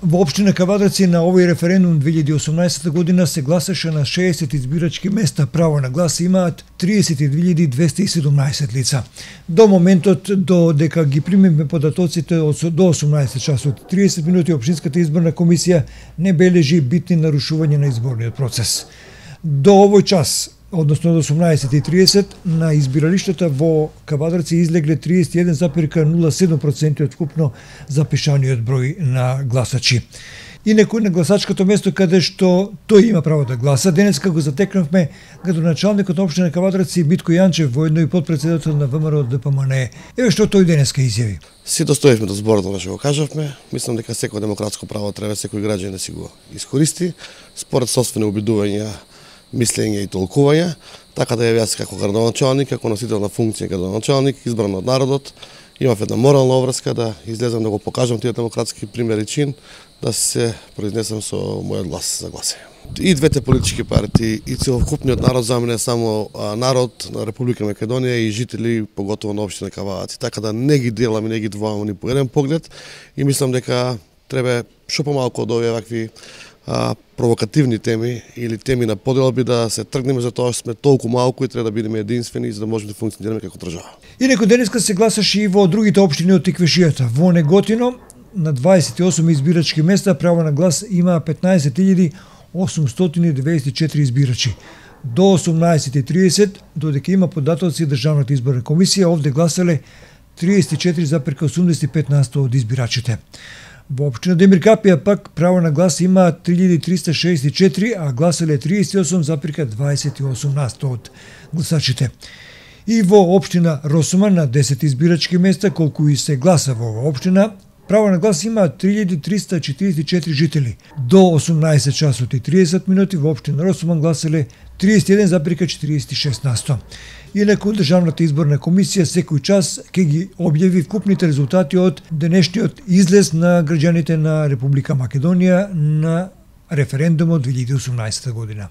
Во општина Кавадарци на овој референдум 2018 година се гласаше на 60 избирачки места. Право на глас имаат 32.217 лица. До моментот, додека ги примеме податоците до 18 часот 30 минути, Општинската изборна комисија не бележи битни нарушувања на изборниот процес. До овој час, односно до 18:30, на избиралиштата во Кавадарци излегле 31,07% од вкупно запишаниот број на гласачи. И некој на гласачкото место каде што тој има право да гласа, денеска го затекнавме градоначалникот на општина Кавадарци Битко Јанчев, воедно и потпредседател на ВМРО ДПМНЕ. Еве што тој денеска изјави. Си достоевме до зборот што го кажавме. Мислам дека секој демократско право треба секој граѓанин да си го искористи според сопствени обидувања, мислење и толкувања, така да јас како градоначалник, како носител на функција градоначалник, избран од народот, имав една морална обврска да излезам да го покажам тие демократски примери чин, да се произнесам со мојот глас за гласање. И двете политички партии и целокупниот народ, за мене само народ на Република Македонија и жители, поготово на општина Кавадарци, така да не ги делам и не ги двојам ни по еден поглед и мислам дека треба што помалку од овие вакви провокативни теми или теми на поделби да се тргнеме за тоа што сме толку малку и треба да бидеме единствени за да можеме да функционираме како држава. Инаку денеска се гласаше и во другите општини од Тиквешијата. Во Неготино на 28 избирачки места право на глас има 15.894 избирачи. До 18:30, додека има податоци Државната изборна комисија, овде гласале 34,85% од избирачите. Во општина Демир Капија пак право на глас има 3364, а гласале 38,28% од гласачите. И во општина Росуман на 10 избирачки места, колку и се гласа во оваа општина, право на глас има 3344 жители. До 18 часот и 30 минути во општина Росуман гласале 31,46%. Инаку Државната изборна комисија секој час ќе ги објави вкупните резултати од денешниот излез на граѓаните на Република Македонија на референдумот 2018 година.